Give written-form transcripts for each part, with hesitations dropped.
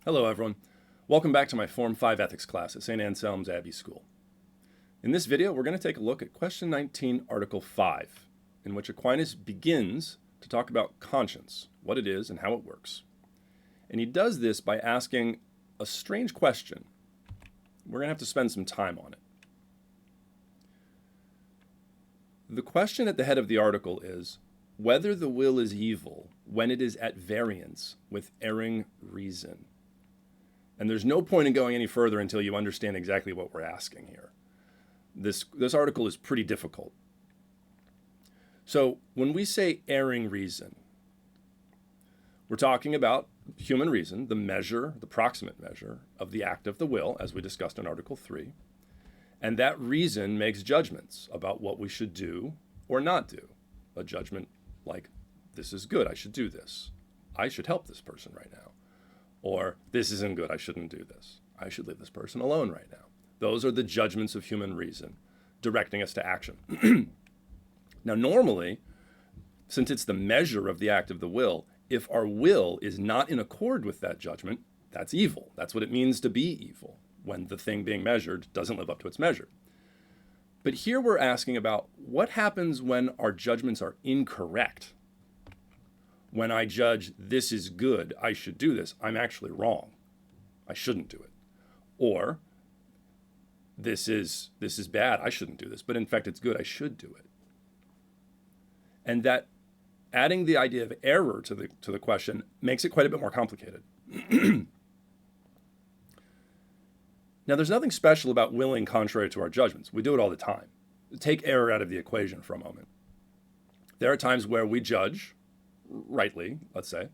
Hello everyone. Welcome back to my Form 5 ethics class at St. Anselm's Abbey School. In this video, we're going to take a look at question 19, article 5, in which Aquinas begins to talk about conscience, what it is and how it works. And he does this by asking a strange question. We're going to have to spend some time on it. The question at the head of the article is whether the will is evil when it is at variance with erring reason. And there's no point in going any further until you understand exactly what we're asking here. This article is pretty difficult. So when we say erring reason, we're talking about human reason, the measure, the proximate measure of the act of the will, as we discussed in Article 3. And that reason makes judgments about what we should do or not do. A judgment like, this is good, I should do this. I should help this person right now. Or, this isn't good, I shouldn't do this. I should leave this person alone right now. Those are the judgments of human reason, directing us to action. Now, normally, since it's the measure of the act of the will, if our will is not in accord with that judgment, that's evil. That's what it means to be evil, when the thing being measured doesn't live up to its measure. But here we're asking about what happens when our judgments are incorrect. When I judge this is good, I should do this, I'm actually wrong. I shouldn't do it. Or this is bad, I shouldn't do this, but in fact it's good, I should do it. And that adding the idea of error to the question makes it quite a bit more complicated. Now, there's nothing special about willing contrary to our judgments. We do it all the time. Take error out of the equation for a moment. There are times where we judge rightly, let's say,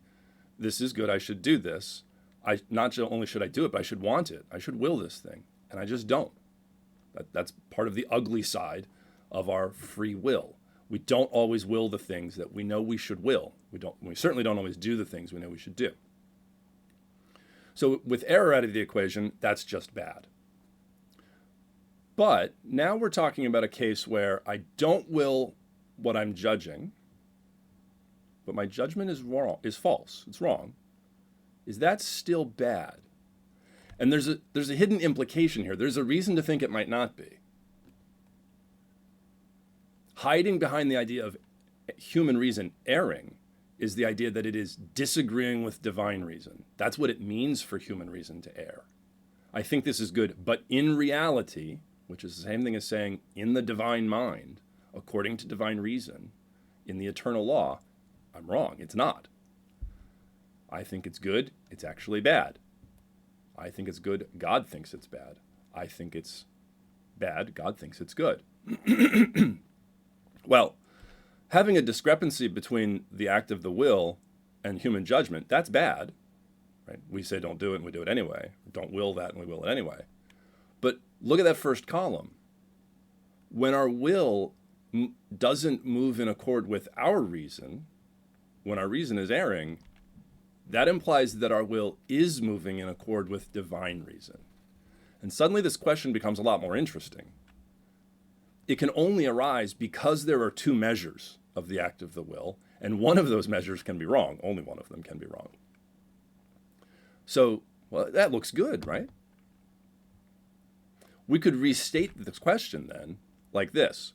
this is good, I should do this. Not only should I do it, but I should want it. I should will this thing, and I just don't. That's part of the ugly side of our free will. We don't always will the things that we know we should will. We certainly don't always do the things we know we should do. So with error out of the equation, that's just bad. But now we're talking about a case where I don't will what I'm judging, but my judgment is false. It's wrong. Is that still bad? And there's a hidden implication here. There's a reason to think it might not be. Hiding behind the idea of human reason erring is the idea that it is disagreeing with divine reason. That's what it means for human reason to err. I think this is good, but in reality, which is the same thing as saying in the divine mind, according to divine reason, in the eternal law, I'm wrong. It's not. I think it's good. It's actually bad. I think it's good. God thinks it's bad. I think it's bad. God thinks it's good. Well, having a discrepancy between the act of the will and human judgment, that's bad. Right? We say don't do it and we do it anyway. Don't will that and we will it anyway. But look at that first column. When our will doesn't move in accord with our reason, when our reason is erring, that implies that our will is moving in accord with divine reason. And suddenly this question becomes a lot more interesting. It can only arise because there are two measures of the act of the will, and one of those measures can be wrong. Only one of them can be wrong. So, well, that looks good, right? We could restate this question then like this.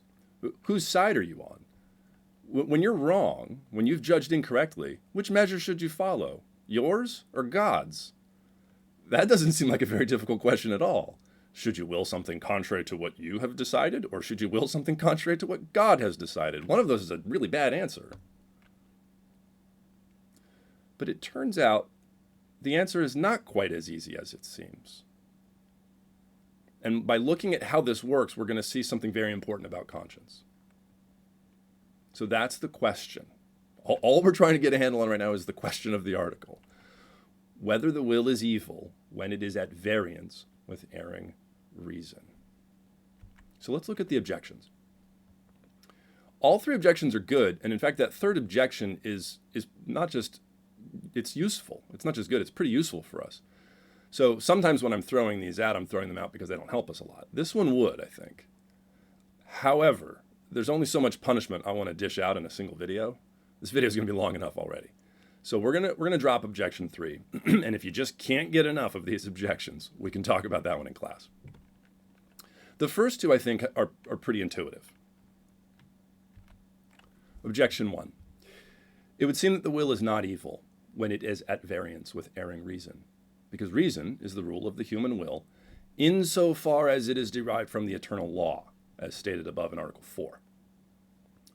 Whose side are you on? When you're wrong, when you've judged incorrectly, which measure should you follow? Yours or God's? That doesn't seem like a very difficult question at all. Should you will something contrary to what you have decided, or should you will something contrary to what God has decided? One of those is a really bad answer. But it turns out the answer is not quite as easy as it seems. And by looking at how this works, we're going to see something very important about conscience. So that's the question. All we're trying to get a handle on right now is the question of the article. Whether the will is evil when it is at variance with erring reason. So let's look at the objections. All three objections are good, and in fact that third objection is not just, it's useful. It's not just good, it's pretty useful for us. So sometimes when I'm throwing these out, I'm throwing them out because they don't help us a lot. This one would, I think. However, there's only so much punishment I want to dish out in a single video. This video is going to be long enough already. So we're gonna drop objection 3, and if you just can't get enough of these objections, we can talk about that one in class. The first two, I think, are pretty intuitive. Objection 1. It would seem that the will is not evil when it is at variance with erring reason, because reason is the rule of the human will insofar as it is derived from the eternal law, as stated above in Article 4.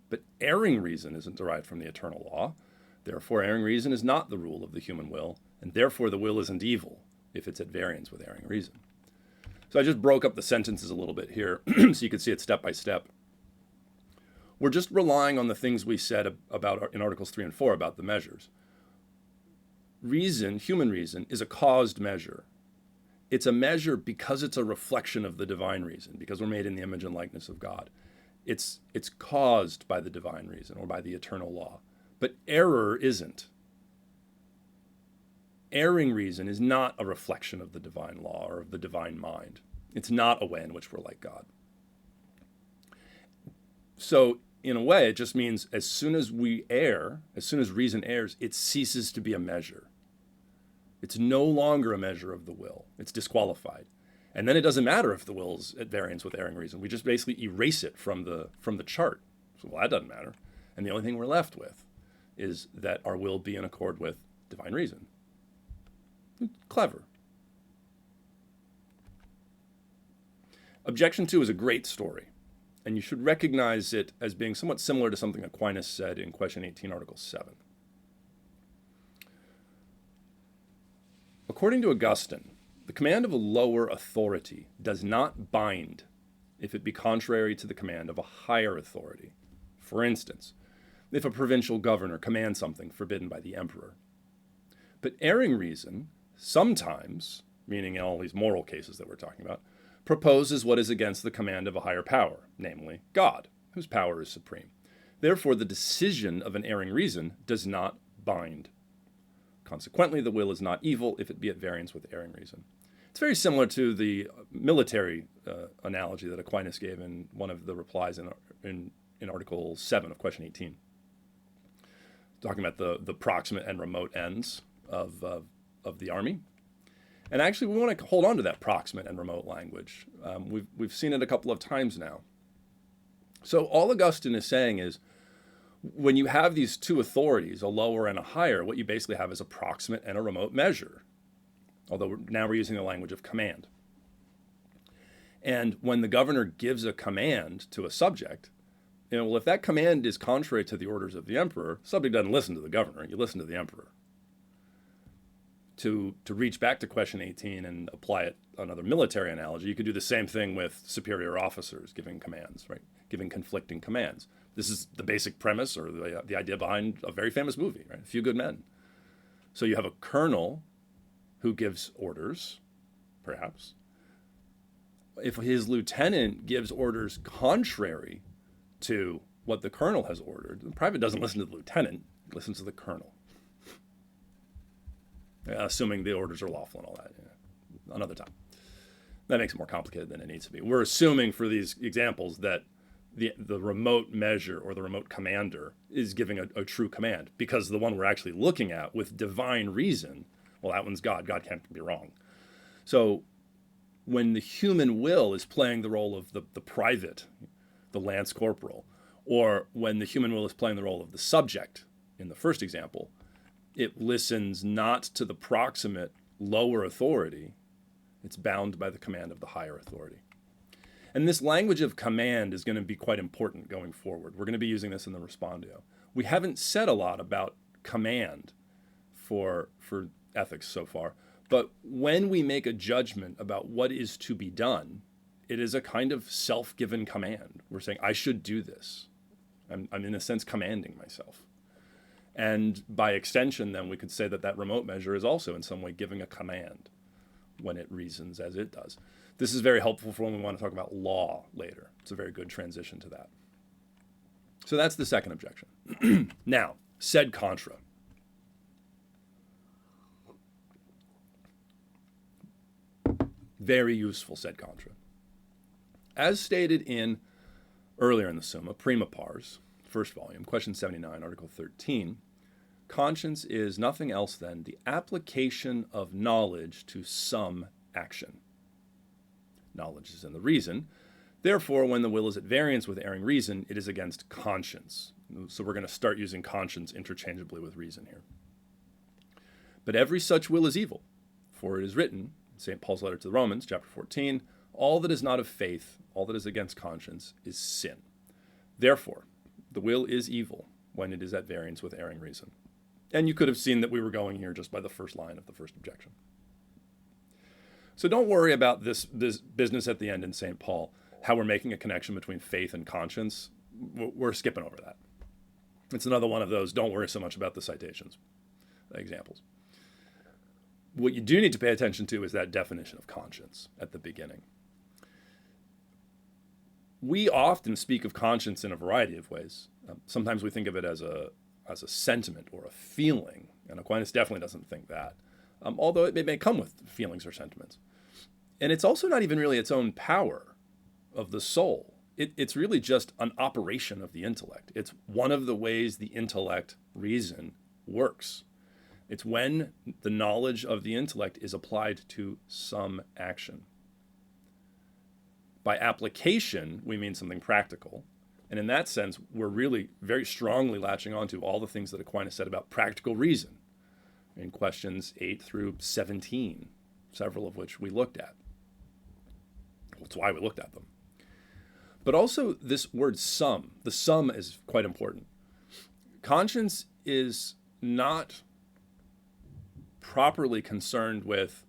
But erring reason isn't derived from the eternal law. Therefore, erring reason is not the rule of the human will, and therefore the will isn't evil if it's at variance with erring reason. So I just broke up the sentences a little bit here so you could see it step by step. We're just relying on the things we said about in Articles 3 and 4 about the measures. Reason, human reason, is a caused measure. It's a measure because it's a reflection of the divine reason, because we're made in the image and likeness of God. It's caused by the divine reason or by the eternal law. But error isn't. Erring reason is not a reflection of the divine law or of the divine mind. It's not a way in which we're like God. So, in a way, it just means as soon as we err, as soon as reason errs, it ceases to be a measure. It's no longer a measure of the will. It's disqualified. And then it doesn't matter if the will is at variance with erring reason. We just basically erase it from the chart. So, well, that doesn't matter. And the only thing we're left with is that our will be in accord with divine reason. Clever. Objection 2 is a great story, and you should recognize it as being somewhat similar to something Aquinas said in Question 18, Article 7. According to Augustine, the command of a lower authority does not bind if it be contrary to the command of a higher authority. For instance, if a provincial governor commands something forbidden by the emperor. But erring reason sometimes, meaning in all these moral cases that we're talking about, proposes what is against the command of a higher power, namely God, whose power is supreme. Therefore, the decision of an erring reason does not bind. Consequently, the will is not evil if it be at variance with erring reason. It's very similar to the military analogy that Aquinas gave in one of the replies in Article 7 of Question 18. Talking about the proximate and remote ends of the army. And actually, we want to hold on to that proximate and remote language. We've seen it a couple of times now. So all Augustine is saying is, when you have these two authorities, a lower and a higher, what you basically have is a proximate and a remote measure. Although now we're using the language of command. And when the governor gives a command to a subject, well, if that command is contrary to the orders of the emperor, subject doesn't listen to the governor, you listen to the emperor. To reach back to Question 18 and apply it another military analogy, you could do the same thing with superior officers giving commands, right? Giving conflicting commands. This is the basic premise or the idea behind a very famous movie, right? A Few Good Men. So you have a colonel who gives orders, perhaps. If his lieutenant gives orders contrary to what the colonel has ordered, the private doesn't listen to the lieutenant, he listens to the colonel. Assuming the orders are lawful and all that. Yeah. Another time. That makes it more complicated than it needs to be. We're assuming for these examples that the remote measure or the remote commander is giving a true command, because the one we're actually looking at with divine reason, well, that one's God. God can't be wrong. So when the human will is playing the role of the private, the lance corporal, or when the human will is playing the role of the subject in the first example, it listens not to the proximate lower authority. It's bound by the command of the higher authority. And this language of command is going to be quite important going forward. We're going to be using this in the respondio. We haven't said a lot about command for ethics so far, but when we make a judgment about what is to be done, it is a kind of self-given command. We're saying, I should do this. I'm in a sense commanding myself. And by extension, then we could say that remote measure is also in some way giving a command when it reasons as it does. This is very helpful for when we want to talk about law later. It's a very good transition to that. So that's the second objection. Now, sed contra. Very useful sed contra. As stated earlier in the Summa, Prima Pars, first volume, question 79, article 13, conscience is nothing else than the application of knowledge to some action. Knowledge is in the reason. Therefore, when the will is at variance with erring reason, it is against conscience. So we're going to start using conscience interchangeably with reason here. But every such will is evil, for it is written, St. Paul's letter to the Romans, chapter 14, all that is not of faith, all that is against conscience, is sin. Therefore, the will is evil when it is at variance with erring reason. And you could have seen that we were going here just by the first line of the first objection. So don't worry about this business at the end in St. Paul, how we're making a connection between faith and conscience. We're skipping over that. It's another one of those, don't worry so much about the citations, examples. What you do need to pay attention to is that definition of conscience at the beginning. We often speak of conscience in a variety of ways. Sometimes we think of it as a sentiment or a feeling, and Aquinas definitely doesn't think that, although it may come with feelings or sentiments. And it's also not even really its own power of the soul. It's really just an operation of the intellect. It's one of the ways the intellect, reason, works. It's when the knowledge of the intellect is applied to some action. By application, we mean something practical. And in that sense, we're really very strongly latching onto all the things that Aquinas said about practical reason in questions 8 through 17, several of which we looked at. That's why we looked at them. But also this word some, the sum is quite important. Conscience is not properly concerned with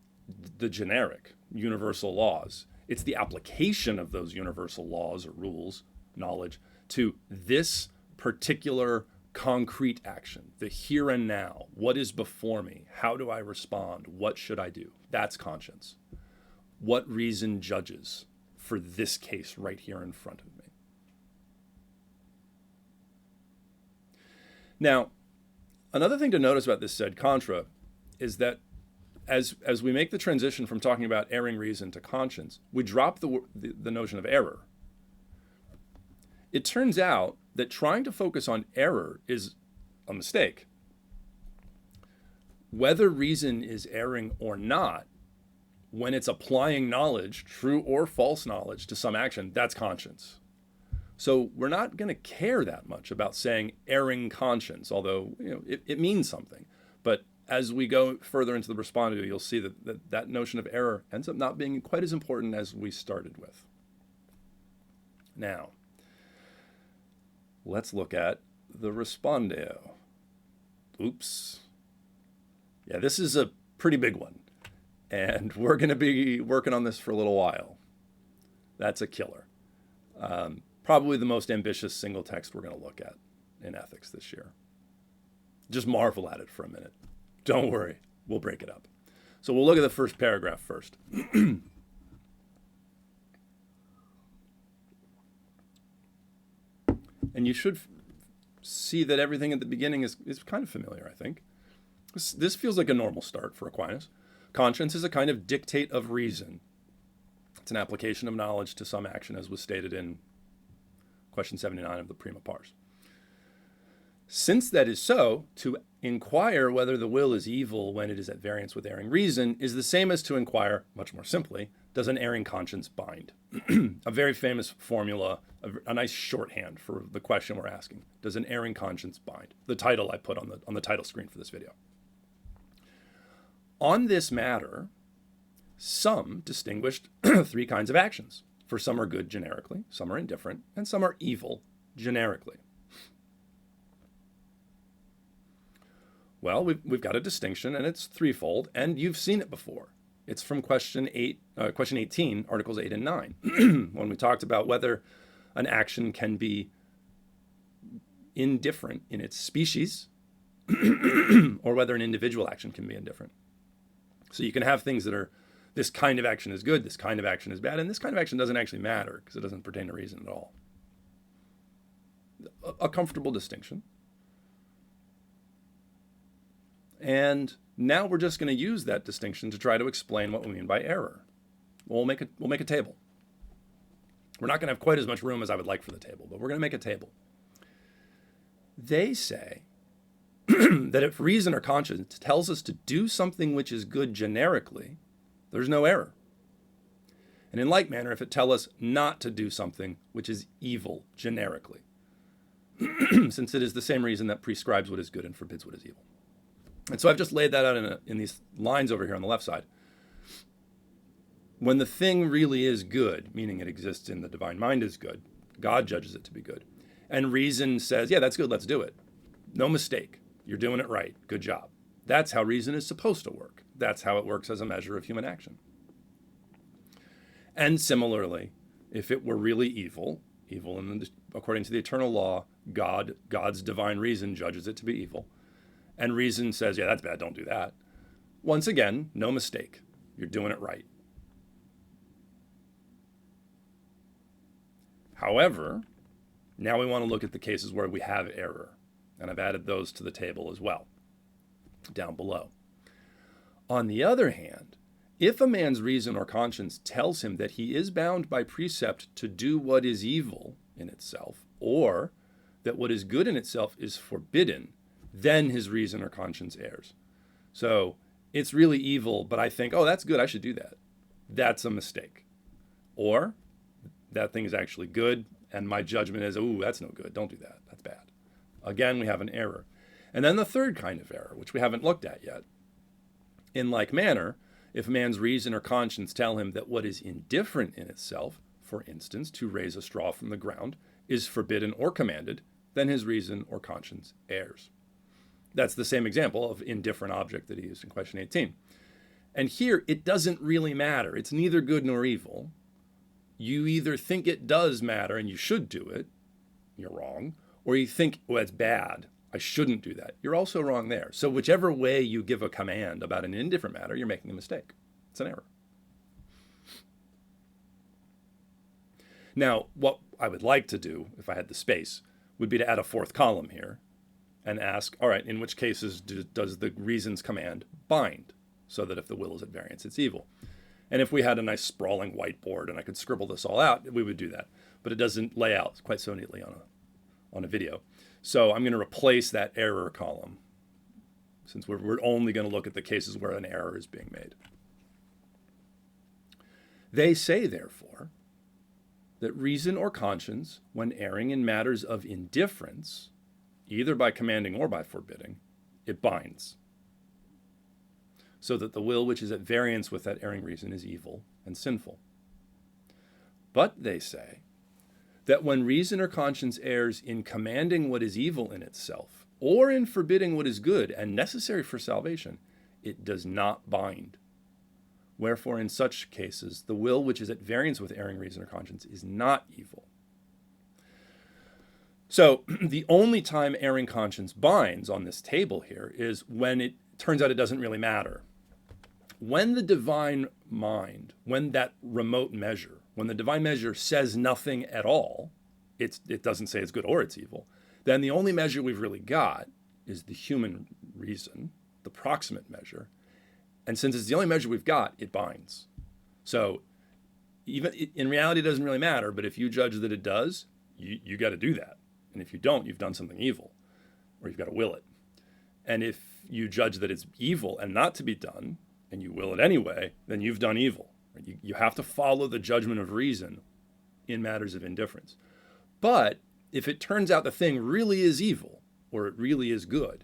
the generic universal laws. It's the application of those universal laws or rules, knowledge, to this particular concrete action, the here and now. What is before me? How do I respond? What should I do? That's conscience. What reason judges for this case right here in front of me? Now, another thing to notice about this sed contra is that as we make the transition from talking about erring reason to conscience, we drop the notion of error. It turns out that trying to focus on error is a mistake. Whether reason is erring or not, when it's applying knowledge, true or false knowledge, to some action, that's conscience. So we're not going to care that much about saying erring conscience, although it means something. But as we go further into the respondeo, you'll see that notion of error ends up not being quite as important as we started with. Now, let's look at the respondeo. Oops. Yeah, this is a pretty big one. And we're going to be working on this for a little while. That's a killer. Probably the most ambitious single text we're going to look at in ethics this year. Just marvel at it for a minute. Don't worry, we'll break it up. So we'll look at the first paragraph first. And you should see that everything at the beginning is kind of familiar, I think. This feels like a normal start for Aquinas. Conscience is a kind of dictate of reason. It's an application of knowledge to some action, as was stated in question 79 of the Prima Pars. Since that is so, to inquire whether the will is evil when it is at variance with erring reason is the same as to inquire, much more simply, does an erring conscience bind? A very famous formula, a nice shorthand for the question we're asking. Does an erring conscience bind? The title I put on the title screen for this video. On this matter, some distinguished 3 kinds of actions. For some are good generically, some are indifferent, and some are evil generically. Well, we've got a distinction, and it's threefold, and you've seen it before. It's from question 18, articles 8 and 9, when we talked about whether an action can be indifferent in its species, or whether an individual action can be indifferent. So you can have things that are, this kind of action is good, this kind of action is bad, and this kind of action doesn't actually matter because it doesn't pertain to reason at all. A comfortable distinction. And now we're just going to use that distinction to try to explain what we mean by error. We'll make a table. We're not going to have quite as much room as I would like for the table, but we're going to make a table. They say that if reason or conscience tells us to do something which is good generically, there's no error. And in like manner, if it tells us not to do something which is evil generically, since it is the same reason that prescribes what is good and forbids what is evil. And so I've just laid that out in these lines over here on the left side. When the thing really is good, meaning it exists in the divine mind is good, God judges it to be good, and reason says, yeah, that's good, let's do it. No mistake. You're doing it right. Good job. That's how reason is supposed to work. That's how it works as a measure of human action. And similarly, if it were really evil according to the eternal law, God's divine reason judges it to be evil, and reason says, yeah, that's bad, don't do that. Once again, no mistake. You're doing it right. However, now we want to look at the cases where we have error, and I've added those to the table as well, down below. On the other hand, if a man's reason or conscience tells him that he is bound by precept to do what is evil in itself, or that what is good in itself is forbidden, then his reason or conscience errs. So it's really evil, but I think, oh, that's good, I should do that. That's a mistake. Or that thing is actually good, and my judgment is, oh, that's no good, don't do that, that's bad. Again, we have an error. And then the third kind of error, which we haven't looked at yet. In like manner, if a man's reason or conscience tell him that what is indifferent in itself, for instance, to raise a straw from the ground, is forbidden or commanded, then his reason or conscience errs. That's the same example of indifferent object that he used in question 18. And here, it doesn't really matter. It's neither good nor evil. You either think it does matter and you should do it, you're wrong, or you think, oh, that's bad, I shouldn't do that. You're also wrong there. So whichever way you give a command about an indifferent matter, you're making a mistake. It's an error. Now, what I would like to do, if I had the space, would be to add a fourth column here and ask, all right, in which cases does the reason's command bind, so that if the will is at variance, it's evil? And if we had a nice sprawling whiteboard and I could scribble this all out, we would do that. But it doesn't lay out quite so neatly on a video. So I'm going to replace that error column, since we're only going to look at the cases where an error is being made. They say, therefore, that reason or conscience, when erring in matters of indifference, either by commanding or by forbidding, it binds, so that the will which is at variance with that erring reason is evil and sinful. But they say that when reason or conscience errs in commanding what is evil in itself, or in forbidding what is good and necessary for salvation, it does not bind. Wherefore, in such cases, the will which is at variance with erring reason or conscience is not evil. So the only time erring conscience binds on this table here is when it turns out it doesn't really matter. When the divine mind, when that remote measure, when the divine measure says nothing at all, it doesn't say it's good or it's evil, then the only measure we've really got is the human reason, the proximate measure. And since it's the only measure we've got, it binds. So even in reality, it doesn't really matter, but if you judge that it does, you got to do that. And if you don't, you've done something evil, or you've got to will it. And if you judge that it's evil and not to be done, and you will it anyway, then you've done evil. You have to follow the judgment of reason in matters of indifference. But if it turns out the thing really is evil, or it really is good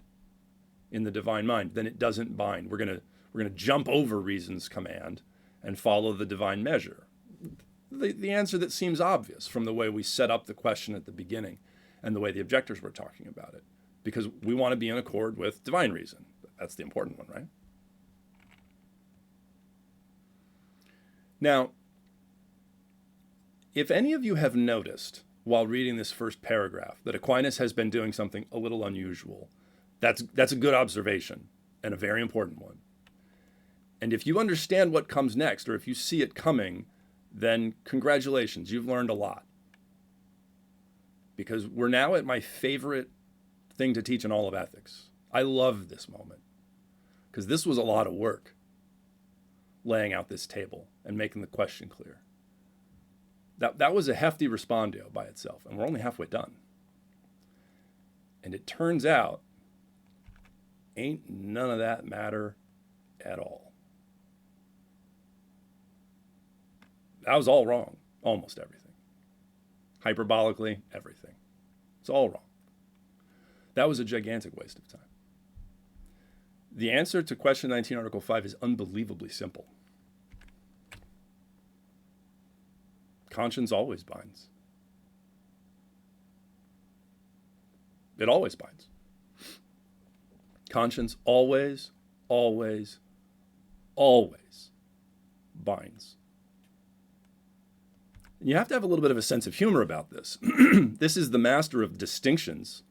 in the divine mind, then it doesn't bind. We're going to jump over reason's command and follow the divine measure. The answer that seems obvious from the way we set up the question at the beginning and the way the objectors were talking about it, because we want to be in accord with divine reason. That's the important one, right? Now, if any of you have noticed while reading this first paragraph that Aquinas has been doing something a little unusual, that's a good observation and a very important one. And if you understand what comes next, or if you see it coming, then congratulations, you've learned a lot. Because we're now at my favorite thing to teach in all of ethics. I love this moment, because this was a lot of work, laying out this table and making the question clear. That was a hefty respondio by itself, and we're only halfway done. And it turns out ain't none of that matter at all. That was all wrong, almost everything. Hyperbolically, everything. It's all wrong. That was a gigantic waste of time. The answer to question 19, Article 5 is unbelievably simple. Conscience always binds. It always binds. Conscience always, always, always binds. You have to have a little bit of a sense of humor about this. This is the master of distinctions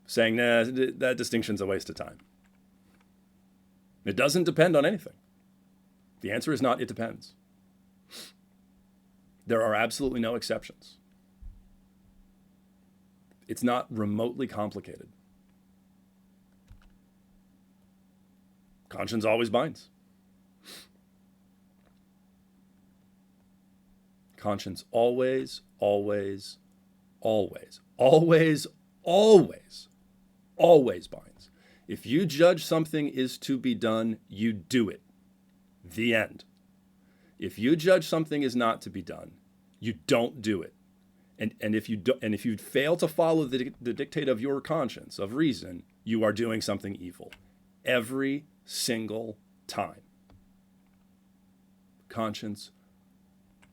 saying, nah, that distinction's a waste of time. It doesn't depend on anything. The answer is not, it depends. There are absolutely no exceptions. It's not remotely complicated. Conscience always binds. Conscience always, always, always, always, always, always binds. If you judge something is to be done, you do it. The end. If you judge something is not to be done, you don't do it. And if you fail to follow the dictate of your conscience, of reason, you are doing something evil. Every single time. Conscience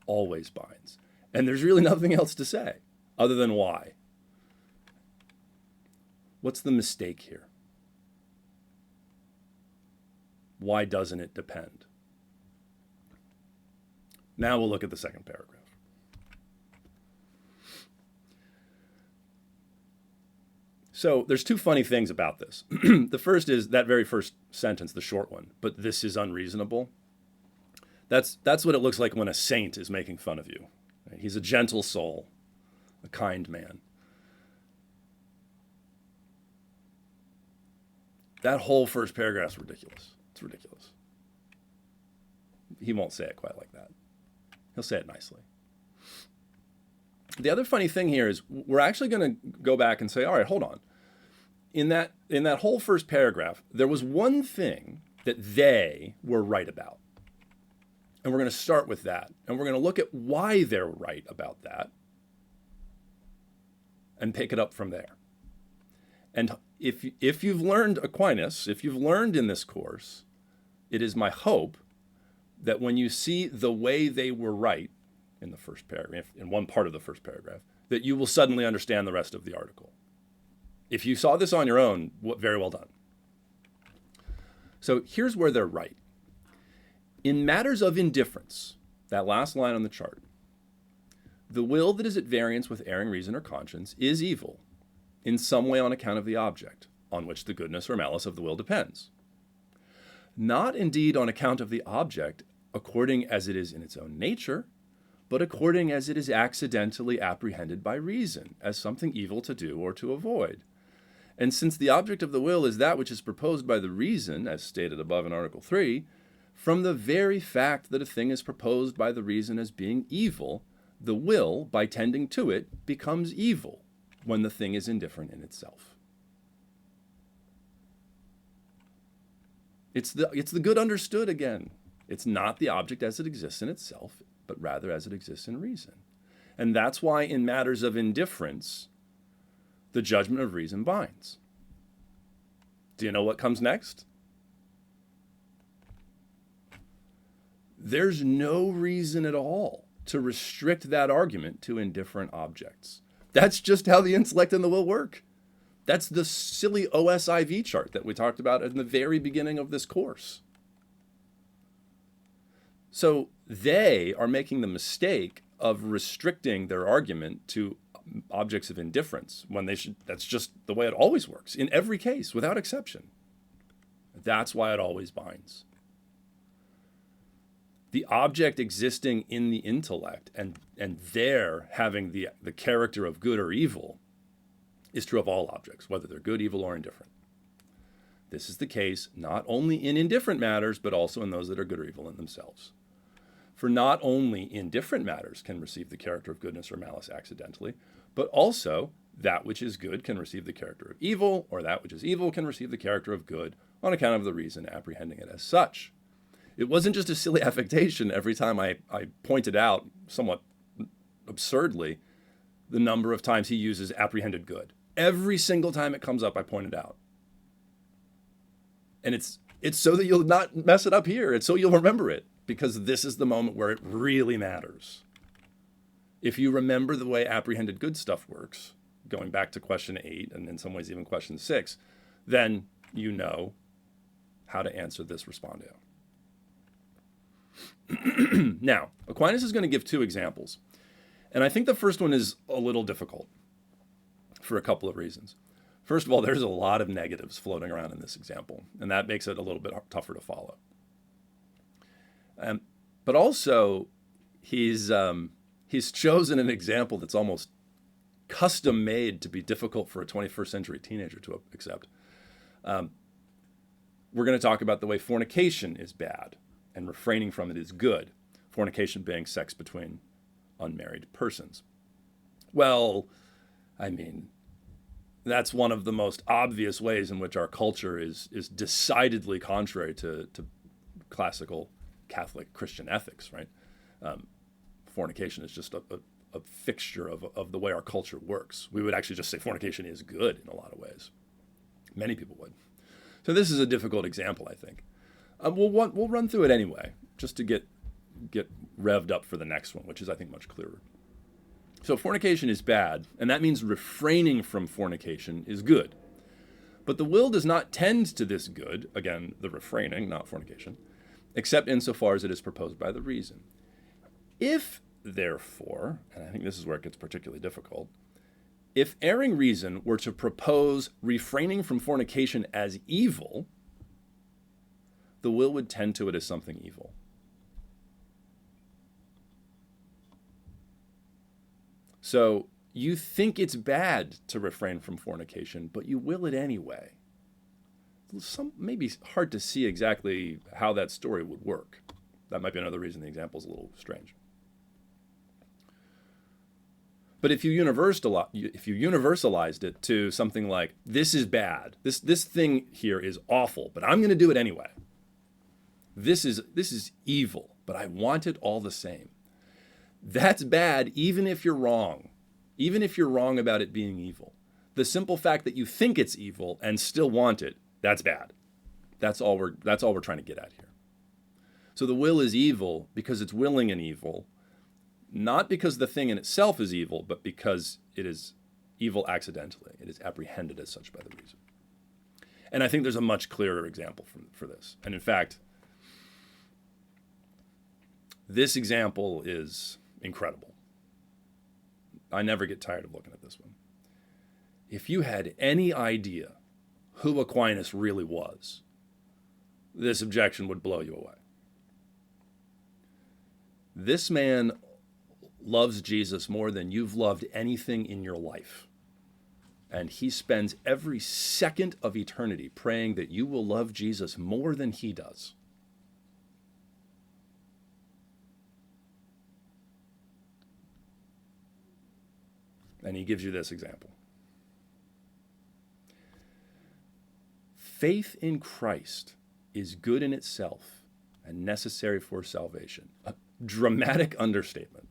always binds. And there's really nothing else to say other than why. What's the mistake here? Why doesn't it depend? Now we'll look at the second paragraph. So there's two funny things about this. The first is that very first sentence, the short one, but this is unreasonable. That's what it looks like when a saint is making fun of you. He's a gentle soul, a kind man. That whole first paragraph is ridiculous. It's ridiculous. He won't say it quite like that. He'll say it nicely. The other funny thing here is we're actually going to go back and say, all right, hold on. In that whole first paragraph, there was one thing that they were right about. And we're going to start with that. And we're going to look at why they're right about that and pick it up from there. And if you've learned Aquinas, if you've learned in this course, it is my hope that when you see the way they were right in the first paragraph, in one part of the first paragraph, that you will suddenly understand the rest of the article. If you saw this on your own, very well done. So here's where they're right. In matters of indifference, that last line on the chart, the will that is at variance with erring reason or conscience is evil in some way on account of the object, on which the goodness or malice of the will depends. Not indeed on account of the object according as it is in its own nature, but according as it is accidentally apprehended by reason, as something evil to do or to avoid. And since the object of the will is that which is proposed by the reason, as stated above in Article 3, from the very fact that a thing is proposed by the reason as being evil, the will, by tending to it, becomes evil when the thing is indifferent in itself. It's the good understood again. It's not the object as it exists in itself, but rather as it exists in reason. And that's why in matters of indifference, the judgment of reason binds. Do you know what comes next? There's no reason at all to restrict that argument to indifferent objects. That's just how the intellect and the will work. That's the silly OSIV chart that we talked about in the very beginning of this course. So they are making the mistake of restricting their argument to objects of indifference when they should. That's just the way it always works in every case without exception. That's why it always binds. The object existing in the intellect and there having the character of good or evil is true of all objects, whether they're good, evil, or indifferent. This is the case not only in indifferent matters, but also in those that are good or evil in themselves. For not only indifferent matters can receive the character of goodness or malice accidentally, but also that which is good can receive the character of evil, or that which is evil can receive the character of good on account of the reason apprehending it as such. It wasn't just a silly affectation every time I pointed out, somewhat absurdly, the number of times he uses apprehended good. Every single time it comes up, I point it out. And it's so that you'll not mess it up here. It's so you'll remember it, because this is the moment where it really matters. If you remember the way apprehended good stuff works, going back to question 8, and in some ways even question 6, then you know how to answer this respondio. Now, Aquinas is going to give 2 examples. And I think the first one is a little difficult for a couple of reasons. First of all, there's a lot of negatives floating around in this example, and that makes it a little bit tougher to follow. But also, he's chosen an example that's almost custom made to be difficult for a 21st century teenager to accept. We're going to talk about the way fornication is bad and refraining from it is good. Fornication being sex between unmarried persons. Well, I mean, that's one of the most obvious ways in which our culture is decidedly contrary to classical Catholic Christian ethics, right? Fornication is just a fixture of the way our culture works. We would actually just say fornication is good in a lot of ways. Many people would. So this is a difficult example, I think. We'll run through it anyway, just to get revved up for the next one, which is, I think, much clearer. So fornication is bad, and that means refraining from fornication is good. But the will does not tend to this good, again, the refraining, not fornication, except insofar as it is proposed by the reason. If, therefore, and I think this is where it gets particularly difficult, if erring reason were to propose refraining from fornication as evil, the will would tend to it as something evil. So you think it's bad to refrain from fornication, but you will it anyway. Maybe hard to see exactly how that story would work. That might be another reason the example is a little strange. But if you universalized it to something like, this is bad, this thing here is awful, but I'm going to do it anyway. This is evil, but I want it all the same. That's bad, even if you're wrong. Even if you're wrong about it being evil. The simple fact that you think it's evil and still want it, that's bad. That's all we're trying to get at here. So the will is evil because it's willing an evil, not because the thing in itself is evil, but because it is evil accidentally. It is apprehended as such by the reason. And I think there's a much clearer example for this. And in fact, this example is incredible. I never get tired of looking at this one. If you had any idea who Aquinas really was, this objection would blow you away. This man loves Jesus more than you've loved anything in your life. And he spends every second of eternity praying that you will love Jesus more than he does. And he gives you this example. Faith in Christ is good in itself and necessary for salvation. A dramatic understatement.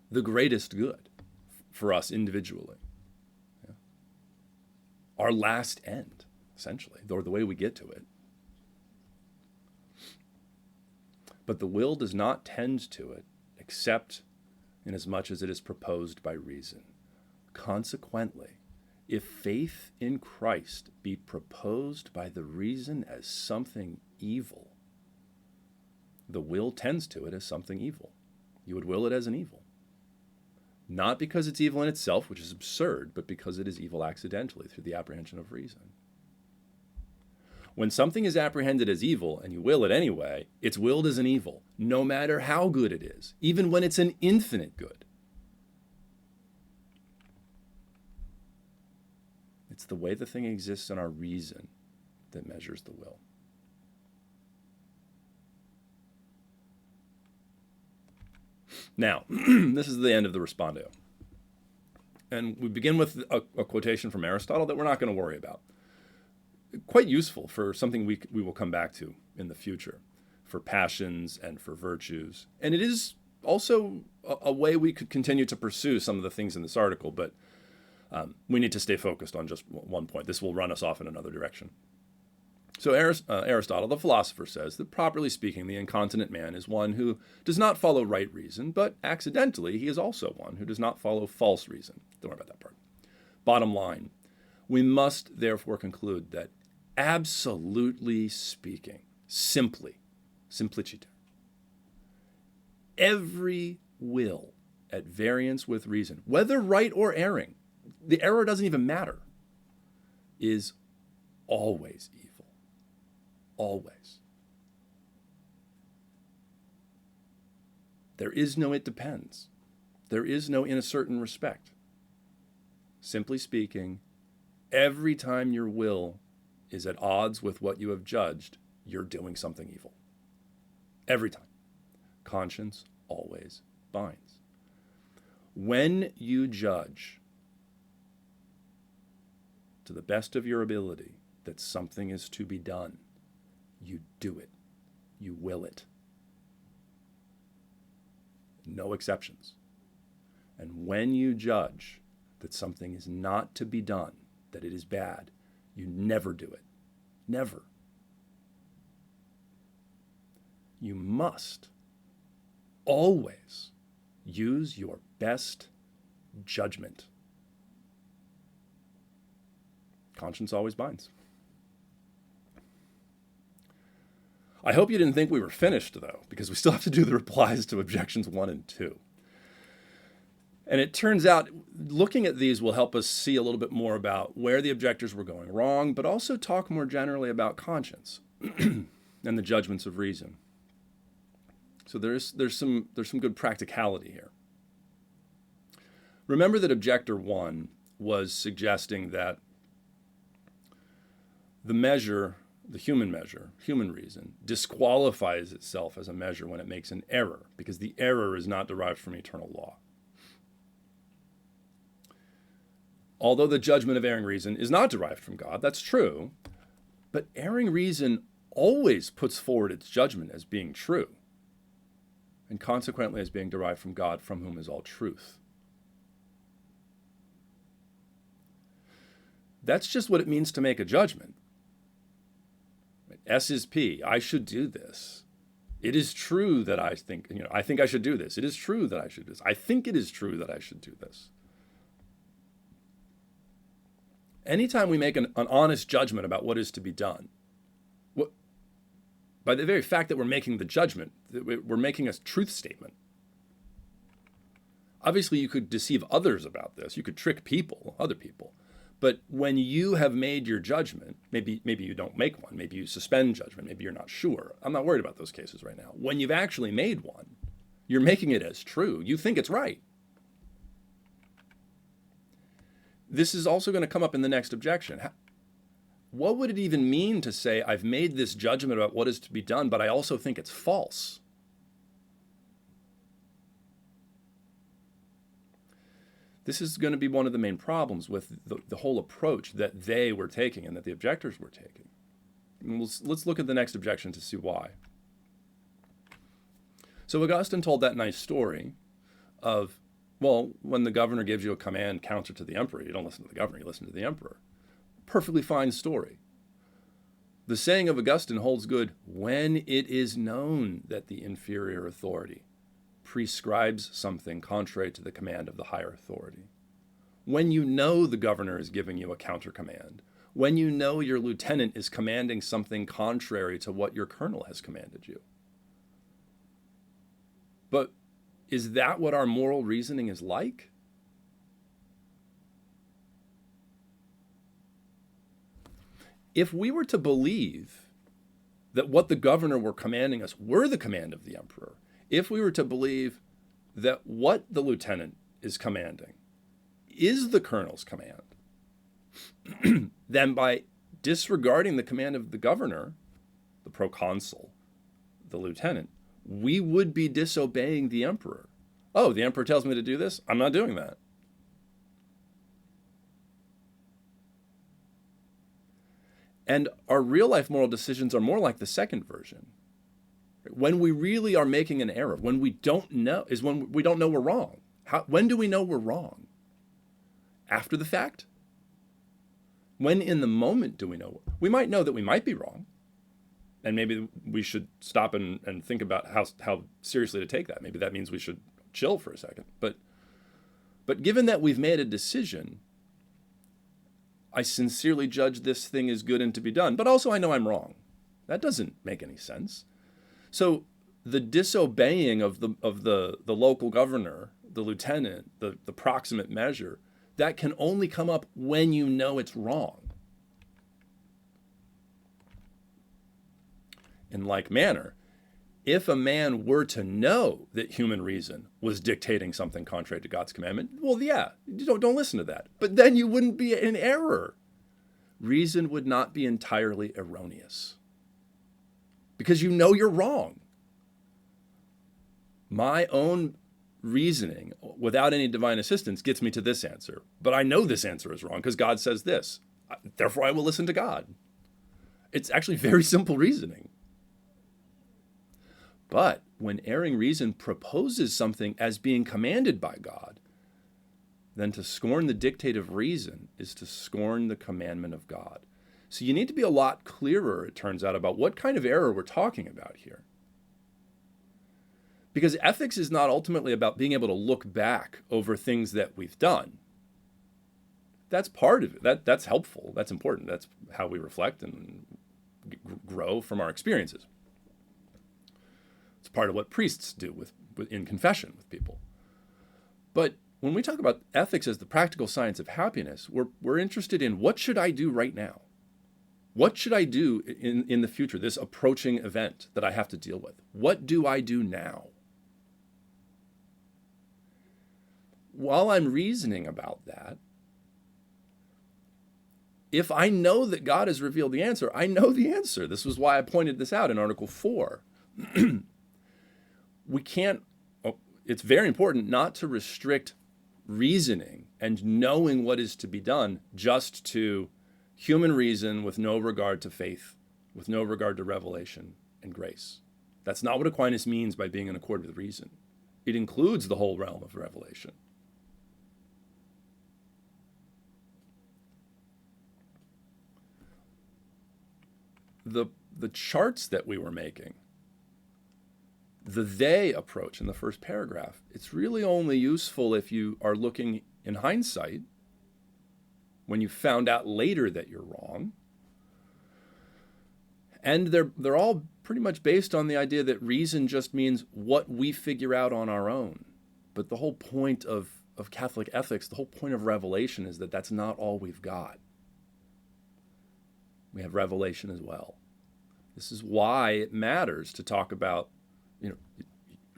The greatest good for us individually. Yeah. Our last end, essentially, or the way we get to it. But the will does not tend to it except inasmuch as it is proposed by reason. Consequently, if faith in Christ be proposed by the reason as something evil, the will tends to it as something evil. You would will it as an evil. Not because it's evil in itself, which is absurd, but because it is evil accidentally through the apprehension of reason. When something is apprehended as evil and you will it anyway, it's willed as an evil, no matter how good it is, even when it's an infinite good. It's the way the thing exists in our reason that measures the will. Now, this is the end of the respondio. And we begin with a quotation from Aristotle that we're not going to worry about. Quite useful for something we will come back to in the future, for passions and for virtues. And it is also a way we could continue to pursue some of the things in this article, but we need to stay focused on just one point. This will run us off in another direction. So Aristotle, the philosopher, says that properly speaking, the incontinent man is one who does not follow right reason, but accidentally he is also one who does not follow false reason. Don't worry about that part. Bottom line, we must therefore conclude that absolutely speaking, simpliciter, every will at variance with reason, whether right or erring, the error doesn't even matter, is always evil. Always. There is no it depends. There is no in a certain respect. Simply speaking, every time your will is at odds with what you have judged, you're doing something evil. Every time. Conscience always binds. When you judge to the best of your ability that something is to be done, you do it. You will it. No exceptions. And when you judge that something is not to be done, that it is bad, you never do it. Never. You must always use your best judgment. Conscience always binds. I hope you didn't think we were finished, though, because we still have to do the replies to objections 1 and 2. And it turns out looking at these will help us see a little bit more about where the objectors were going wrong, but also talk more generally about conscience and the judgments of reason. So there's some good practicality here. Remember that objector 1 was suggesting that the measure, the human measure, human reason, disqualifies itself as a measure when it makes an error, because the error is not derived from eternal law. Although the judgment of erring reason is not derived from God, that's true, but erring reason always puts forward its judgment as being true, and consequently as being derived from God, from whom is all truth. That's just what it means to make a judgment. S is P. I should do this. It is true that I think I should do this. It is true that I should do this. I think it is true that I should do this. Anytime we make an honest judgment about what is to be done, by the very fact that we're making the judgment, we're making a truth statement. Obviously, you could deceive others about this. You could trick people, other people. But when you have made your judgment, maybe you don't make one, maybe you suspend judgment, maybe you're not sure. I'm not worried about those cases right now. When you've actually made one, you're making it as true. You think it's right. This is also going to come up in the next objection. What would it even mean to say, I've made this judgment about what is to be done, but I also think it's false? This is going to be one of the main problems with the whole approach that they were taking and that the objectors were taking. And let's look at the next objection to see why. So Augustine told that nice story of, well, when the governor gives you a command counter to the emperor, you don't listen to the governor, you listen to the emperor. Perfectly fine story. The saying of Augustine holds good when it is known that the inferior authority prescribes something contrary to the command of the higher authority. When you know the governor is giving you a counter command, when you know your lieutenant is commanding something contrary to what your colonel has commanded you. But is that what our moral reasoning is like? If we were to believe that what the governor were commanding us were the command of the emperor, if we were to believe that what the lieutenant is commanding is the colonel's command, then by disregarding the command of the governor, the proconsul, the lieutenant, we would be disobeying the emperor. Oh, the emperor tells me to do this? I'm not doing that. And our real life moral decisions are more like the second version. When we really are making an error, when we don't know, is when we don't know we're wrong. When do we know we're wrong? After the fact? When in the moment do we know? We might know that we might be wrong. And maybe we should stop and think about how seriously to take that. Maybe that means we should chill for a second. But given that we've made a decision, I sincerely judge this thing is good and to be done, but also I know I'm wrong. That doesn't make any sense. So the disobeying of the local governor, the lieutenant, the proximate measure, that can only come up when you know it's wrong. In like manner, if a man were to know that human reason was dictating something contrary to God's commandment, well, yeah, don't listen to that. But then you wouldn't be in error. Reason would not be entirely erroneous because you know you're wrong. My own reasoning without any divine assistance gets me to this answer, but I know this answer is wrong because God says this. Therefore, I will listen to God. It's actually very simple reasoning. But when erring reason proposes something as being commanded by God, then to scorn the dictate of reason is to scorn the commandment of God. So you need to be a lot clearer, it turns out, about what kind of error we're talking about here. Because ethics is not ultimately about being able to look back over things that we've done. That's part of it. That's helpful. That's important. That's how we reflect and grow from our experiences. It's part of what priests do in confession with people. But when we talk about ethics as the practical science of happiness, we're interested in what should I do right now? What should I do in the future, this approaching event that I have to deal with? What do I do now? While I'm reasoning about that, if I know that God has revealed the answer, I know the answer. This was why I pointed this out in Article 4. It's very important not to restrict reasoning and knowing what is to be done just to human reason with no regard to faith, with no regard to revelation and grace. That's not what Aquinas means by being in accord with reason. It includes the whole realm of revelation. The charts that we were making, the they approach in the first paragraph, it's really only useful if you are looking in hindsight, when you found out later that you're wrong. And they're all pretty much based on the idea that reason just means what we figure out on our own. But the whole point of Catholic ethics, the whole point of revelation is that that's not all we've got. We have revelation as well. This is why it matters to talk about,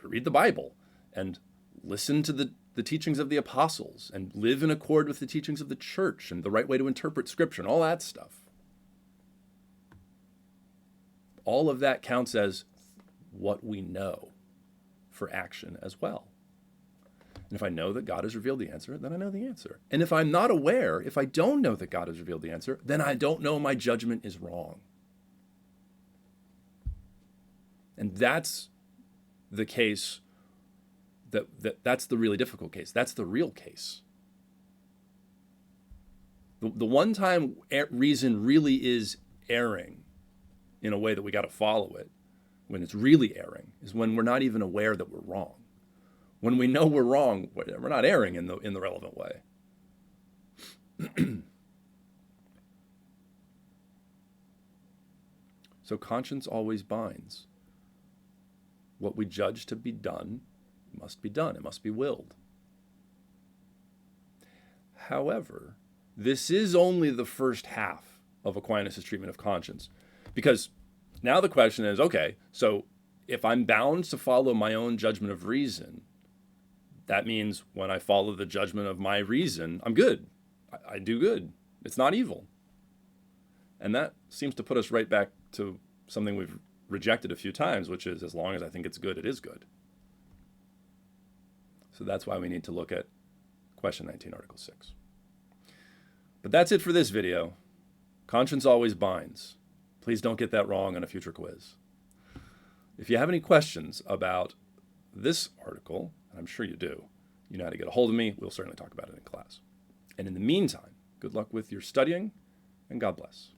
read the Bible and listen to the teachings of the apostles and live in accord with the teachings of the church and the right way to interpret scripture and all that stuff. All of that counts as what we know for action as well. And if I know that God has revealed the answer, then I know the answer. And if I'm not aware, if I don't know that God has revealed the answer, then I don't know my judgment is wrong. And that's the case, that's the really difficult case. That's the real case. The one time reason really is erring in a way that we got to follow it, when it's really erring, is when we're not even aware that we're wrong. When we know we're wrong, we're not erring in the relevant way. So conscience always binds. What we judge to be done must be done. It must be willed. However, this is only the first half of Aquinas' treatment of conscience. Because now the question is, okay, so if I'm bound to follow my own judgment of reason, that means when I follow the judgment of my reason, I'm good. I do good. It's not evil. And that seems to put us right back to something we've rejected a few times, which is, as long as I think it's good, it is good. So that's why we need to look at question 19, Article 6. But that's it for this video. Conscience always binds. Please don't get that wrong on a future quiz. If you have any questions about this article, and I'm sure you do, you know how to get a hold of me. We'll certainly talk about it in class. And in the meantime, good luck with your studying, and God bless.